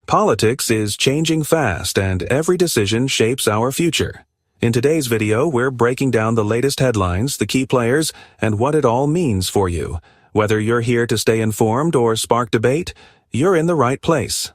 Politics is changing fast, and every decision shapes our future. In today's video, we're breaking down the latest headlines, the key players, and what it all means for you. Whether you're here to stay informed or spark debate, you're in the right place.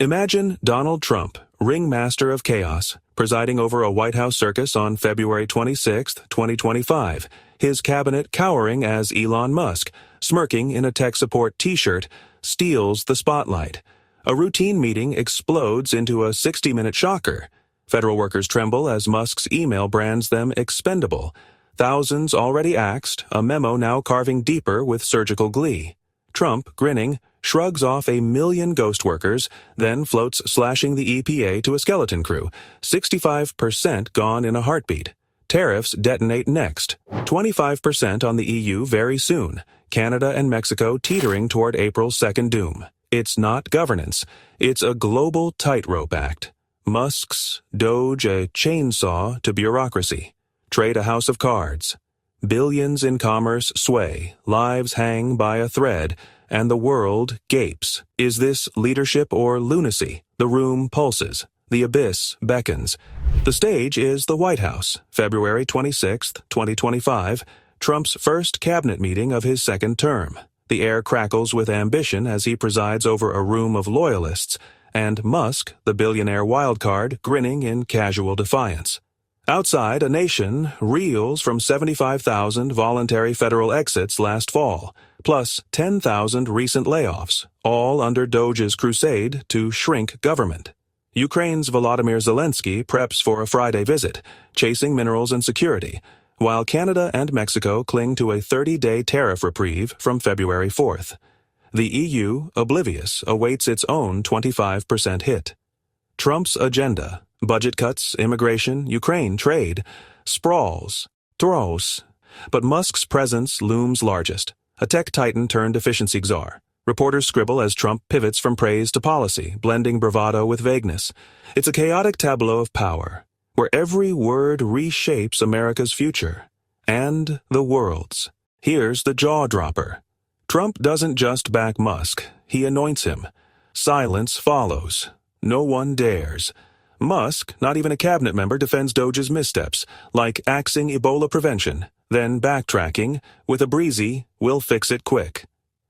Imagine Donald Trump, ringmaster of chaos, presiding over a White House circus on February 26, 2025, his cabinet cowering as Elon Musk, smirking in a tech support t-shirt, steals the spotlight. A routine meeting explodes into a 60-minute shocker. Federal workers tremble as Musk's email brands them expendable. Thousands already axed, a memo now carving deeper with surgical glee. Trump, grinning, shrugs off 1 million ghost workers, then floats slashing the EPA to a skeleton crew. 65% gone in a heartbeat. Tariffs detonate next. 25% on the EU very soon. Canada and Mexico teetering toward April's second doom. It's not governance. It's a global tightrope act. Musk's Doge a chainsaw to bureaucracy. Trade a house of cards. Billions in commerce sway, lives hang by a thread, and the world gapes. Is this leadership or lunacy? The room pulses. The abyss beckons. The stage is the White House, February 26, 2025, Trump's first cabinet meeting of his second term. The air crackles with ambition as he presides over a room of loyalists, and Musk, the billionaire wildcard, grinning in casual defiance. Outside, a nation reels from 75,000 voluntary federal exits last fall, plus 10,000 recent layoffs, all under Doge's crusade to shrink government. Ukraine's Volodymyr Zelensky preps for a Friday visit, chasing minerals and security, while Canada and Mexico cling to a 30-day tariff reprieve from February 4th. The EU, oblivious, awaits its own 25% hit. Trump's agenda, budget cuts, immigration, Ukraine trade, sprawls, throws. But Musk's presence looms largest, a tech titan turned efficiency czar. Reporters scribble as Trump pivots from praise to policy, blending bravado with vagueness. It's a chaotic tableau of power, where every word reshapes America's future, and the world's. Here's the jaw-dropper. Trump doesn't just back Musk, he anoints him. Silence follows. No one dares. Musk, not even a cabinet member, defends Doge's missteps, like axing Ebola prevention, then backtracking with a breezy, "we'll fix it quick."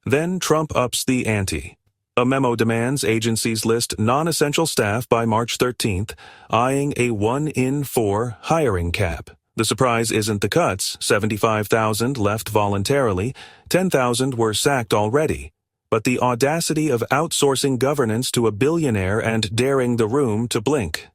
Then Trump ups the ante. A memo demands agencies list non-essential staff by March 13th, eyeing a 1 in 4 hiring cap. The surprise isn't the cuts. 75,000 left voluntarily, 10,000 were sacked already. But the audacity of outsourcing governance to a billionaire and daring the room to blink.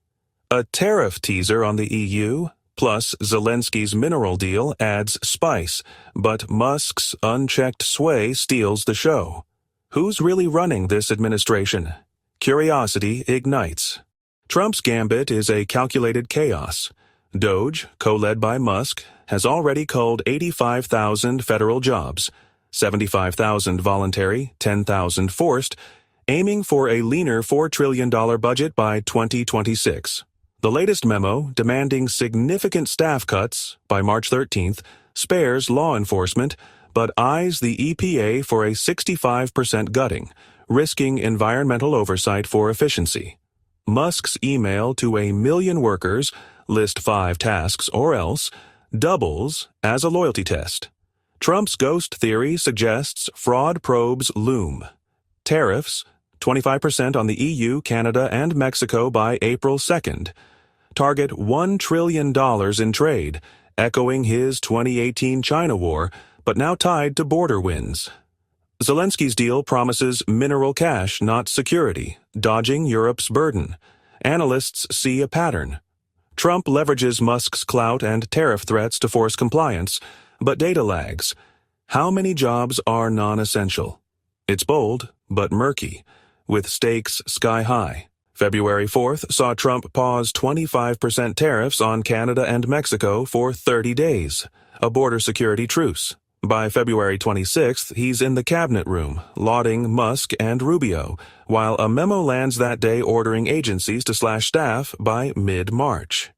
A tariff teaser on the EU, plus Zelensky's mineral deal adds spice, but Musk's unchecked sway steals the show. Who's really running this administration? Curiosity ignites. Trump's gambit is a calculated chaos. Doge, co-led by Musk, has already culled 85,000 federal jobs, 75,000 voluntary, 10,000 forced, aiming for a leaner $4 trillion budget by 2026. The latest memo, demanding significant staff cuts by March 13th, spares law enforcement, but eyes the EPA for a 65% gutting, risking environmental oversight for efficiency. Musk's email to 1 million workers, list 5 tasks or else, doubles as a loyalty test. Trump's ghost theory suggests fraud probes loom. Tariffs, 25% on the EU, Canada, and Mexico by April 2nd. Target $1 trillion in trade, echoing his 2018 China war, but now tied to border wins. Zelensky's deal promises mineral cash, not security, dodging Europe's burden. Analysts see a pattern. Trump leverages Musk's clout and tariff threats to force compliance, but data lags. How many jobs are non-essential? It's bold, but murky, with stakes sky high. February 4th saw Trump pause 25% tariffs on Canada and Mexico for 30 days, a border security truce. By February 26th, he's in the cabinet room, lauding Musk and Rubio, while a memo lands that day ordering agencies to slash staff by mid-March.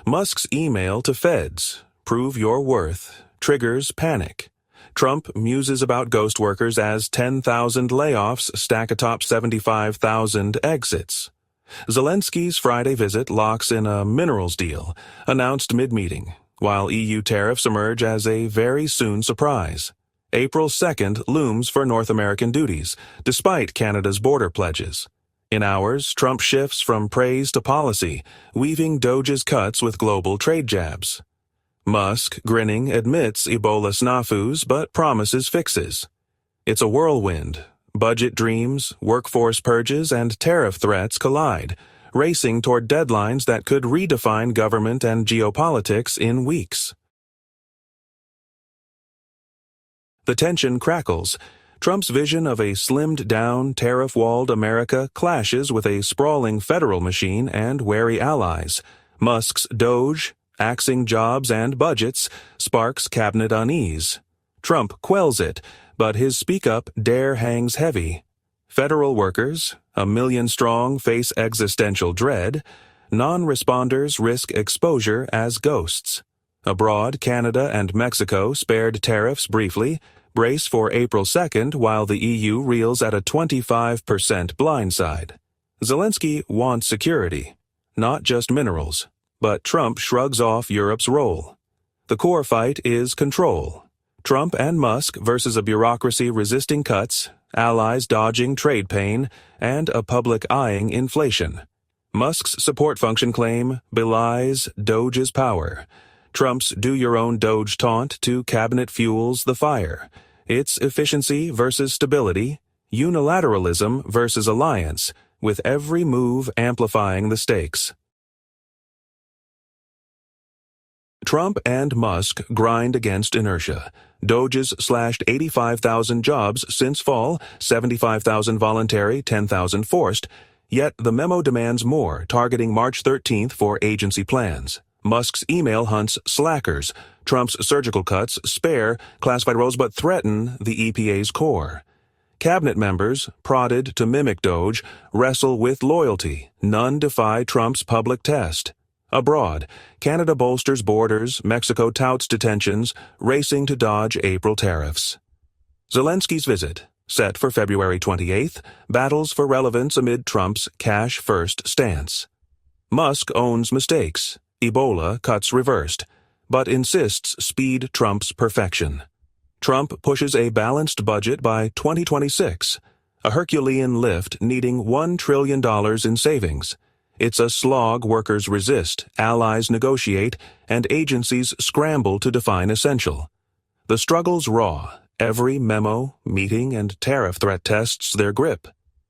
Musk's email to feds, "Prove your worth," triggers panic. Trump muses about ghost workers as 10,000 layoffs stack atop 75,000 exits. Zelensky's Friday visit locks in a minerals deal, announced mid-meeting, while EU tariffs emerge as a very soon surprise. April 2nd looms for North American duties, despite Canada's border pledges. In hours, Trump shifts from praise to policy, weaving Doge's cuts with global trade jabs. Musk, grinning, admits Ebola snafus but promises fixes. It's a whirlwind. Budget dreams, workforce purges, and tariff threats collide, racing toward deadlines that could redefine government and geopolitics in weeks. The tension crackles. Trump's vision of a slimmed-down, tariff-walled America clashes with a sprawling federal machine and wary allies. Musk's Doge, axing jobs and budgets, sparks cabinet unease. Trump quells it, but his speak-up dare hangs heavy. Federal workers, 1 million strong, face existential dread. Non-responders risk exposure as ghosts. Abroad, Canada and Mexico spared tariffs briefly, brace for April 2nd while the EU reels at a 25% blindside. Zelensky wants security, not just minerals, but Trump shrugs off Europe's role. The core fight is control. Trump and Musk versus a bureaucracy resisting cuts, allies dodging trade pain, and a public eyeing inflation. Musk's support function claim belies Doge's power. Trump's do-your-own Doge taunt to cabinet fuels the fire. It's efficiency versus stability, unilateralism versus alliance, with every move amplifying the stakes. Trump and Musk grind against inertia. Doge's slashed 85,000 jobs since fall, 75,000 voluntary, 10,000 forced, yet the memo demands more, targeting March 13th for agency plans. Musk's email hunts slackers. Trump's surgical cuts spare classified roles but threaten the EPA's core. Cabinet members, prodded to mimic Doge, wrestle with loyalty. None defy Trump's public test. Abroad, Canada bolsters borders, Mexico touts detentions, racing to dodge April tariffs. Zelensky's visit, set for February 28th, battles for relevance amid Trump's cash-first stance. Musk owns mistakes. Ebola cuts reversed, but insists speed trumps perfection. Trump pushes a balanced budget by 2026, a Herculean lift needing $1 trillion in savings. It's a slog workers resist, allies negotiate, and agencies scramble to define essential. The struggle's raw. Every memo, meeting, and tariff threat tests their grip,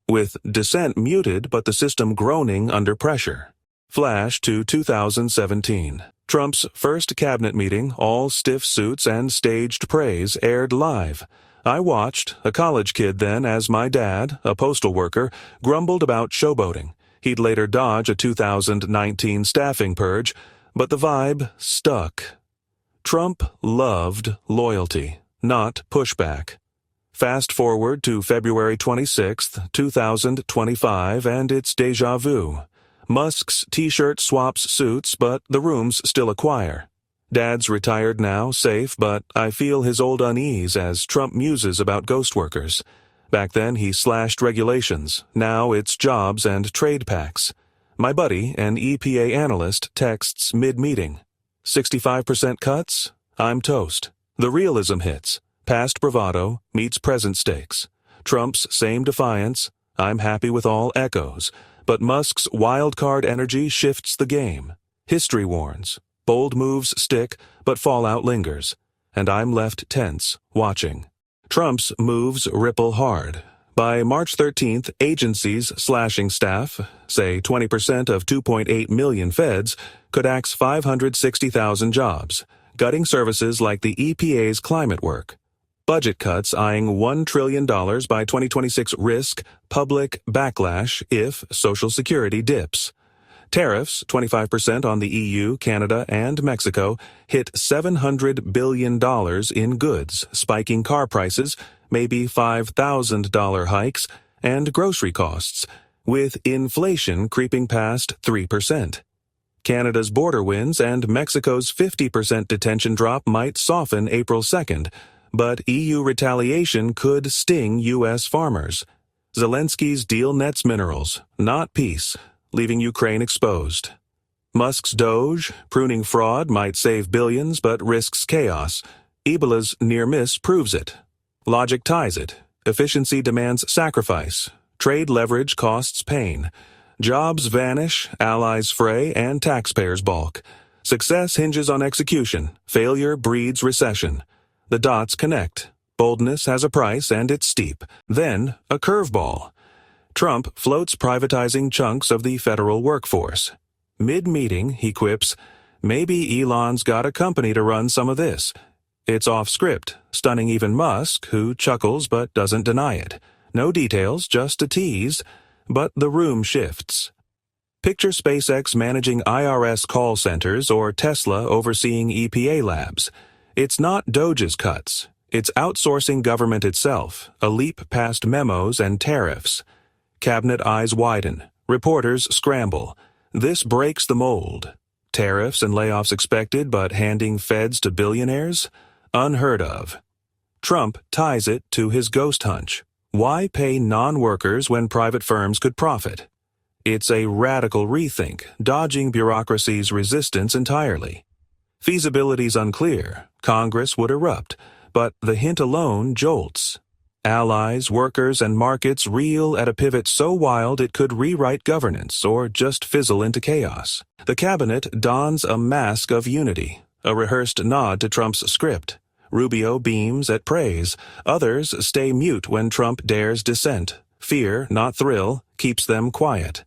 with dissent muted but the system groaning under pressure. Flash to 2017. Trump's first cabinet meeting, all stiff suits and staged praise, aired live. I watched, a college kid then, as my dad, a postal worker, grumbled about showboating. He'd later dodge a 2019 staffing purge, but the vibe stuck. Trump loved loyalty, not pushback. Fast forward to February 26, 2025, and it's déjà vu. Musk's T-shirt swaps suits, but the rooms still a choir. Dad's retired now, safe, but I feel his old unease as Trump muses about ghost workers. Back then he slashed regulations, now it's jobs and trade pacts. My buddy, an EPA analyst, texts mid-meeting. 65% cuts? I'm toast. The realism hits. Past bravado meets present stakes. Trump's same defiance. I'm happy with all echoes. But Musk's wild-card energy shifts the game. History warns. Bold moves stick, but fallout lingers. And I'm left tense, watching. Trump's moves ripple hard. By March 13th, agencies slashing staff, say 20% of 2.8 million feds, could axe 560,000 jobs, gutting services like the EPA's climate work. Budget cuts eyeing $1 trillion by 2026 risk public backlash if Social Security dips. Tariffs, 25% on the EU, Canada, and Mexico, hit $700 billion in goods, spiking car prices, maybe $5,000 hikes, and grocery costs, with inflation creeping past 3%. Canada's border wins and Mexico's 50% detention drop might soften April 2nd, But EU retaliation could sting U.S. farmers. Zelensky's deal nets minerals, not peace, leaving Ukraine exposed. Musk's Doge, pruning fraud, might save billions but risks chaos. Ebola's near miss proves it. Logic ties it. Efficiency demands sacrifice. Trade leverage costs pain. Jobs vanish, allies fray, and taxpayers balk. Success hinges on execution. Failure breeds recession. The dots connect. Boldness has a price, and it's steep. Then, a curveball. Trump floats privatizing chunks of the federal workforce. Mid-meeting, he quips, "Maybe Elon's got a company to run some of this." It's off script, stunning even Musk, who chuckles but doesn't deny it. No details, just a tease. But the room shifts. Picture SpaceX managing IRS call centers or Tesla overseeing EPA labs. It's not Doge's cuts. It's outsourcing government itself, a leap past memos and tariffs. Cabinet eyes widen. Reporters scramble. This breaks the mold. Tariffs and layoffs expected, but handing feds to billionaires? Unheard of. Trump ties it to his ghost hunch. Why pay non-workers when private firms could profit? It's a radical rethink, dodging bureaucracy's resistance entirely. Feasibility's unclear. Congress would erupt, but the hint alone jolts. Allies, workers, and markets reel at a pivot so wild it could rewrite governance or just fizzle into chaos. The cabinet dons a mask of unity, a rehearsed nod to Trump's script. Rubio beams at praise. Others stay mute when Trump dares dissent. Fear, not thrill, keeps them quiet.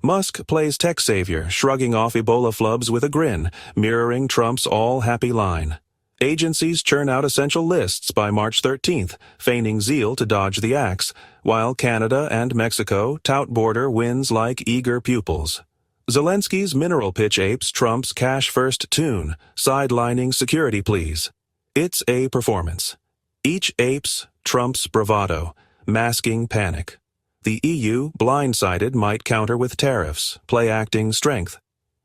Musk plays tech savior, shrugging off Ebola flubs with a grin, mirroring Trump's all-happy line. Agencies churn out essential lists by March 13th, feigning zeal to dodge the axe, while Canada and Mexico tout border wins like eager pupils. Zelensky's mineral pitch apes Trump's cash-first tune, sidelining security pleas. It's a performance. Each apes Trump's bravado, masking panic. The EU, blindsided, might counter with tariffs, play-acting strength.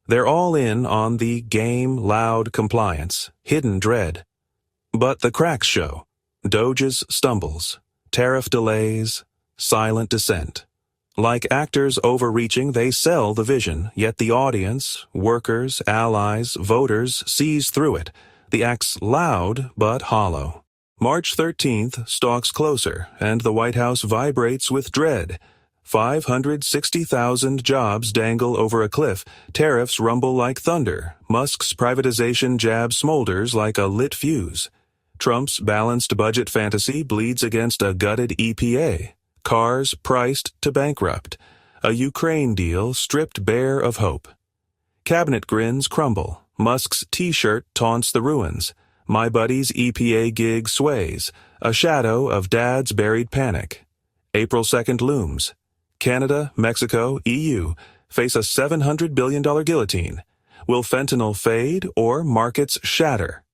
They're all in on the game, loud compliance, hidden dread. But the cracks show. Doge's stumbles, tariff delays, silent dissent. Like actors overreaching, they sell the vision, yet the audience, workers, allies, voters, sees through it. The act's loud but hollow. March 13th stalks closer, and the White House vibrates with dread. 560,000 jobs dangle over a cliff. Tariffs rumble like thunder. Musk's privatization jab smolders like a lit fuse. Trump's balanced budget fantasy bleeds against a gutted EPA. Cars priced to bankrupt. A Ukraine deal stripped bare of hope. Cabinet grins crumble. Musk's T-shirt taunts the ruins. My buddy's EPA gig sways, a shadow of Dad's buried panic. April 2nd looms. Canada, Mexico, EU face a $700 billion guillotine. Will fentanyl fade or markets shatter?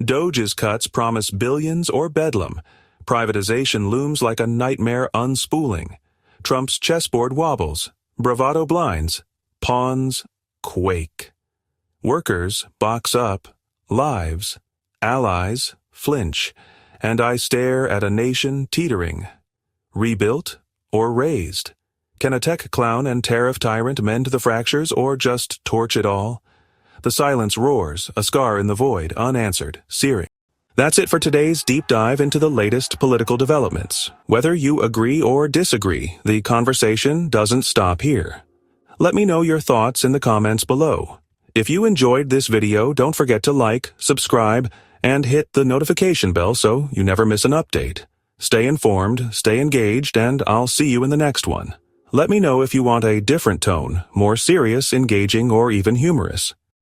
Doge's cuts promise billions or bedlam. Privatization looms like a nightmare unspooling. Trump's chessboard wobbles. Bravado blinds. Pawns quake. Workers box up. Lives. Allies flinch. And I stare at a nation teetering. Rebuilt or razed? Can a tech clown and tariff tyrant mend the fractures or just torch it all? The silence roars, a scar in the void, unanswered, searing. That's it for today's deep dive into the latest political developments. Whether you agree or disagree, the conversation doesn't stop here. Let me know your thoughts in the comments below. If you enjoyed this video, don't forget to like, subscribe, and hit the notification bell so you never miss an update. Stay informed, stay engaged, and I'll see you in the next one. Let me know if you want a different tone, more serious, engaging, or even humorous.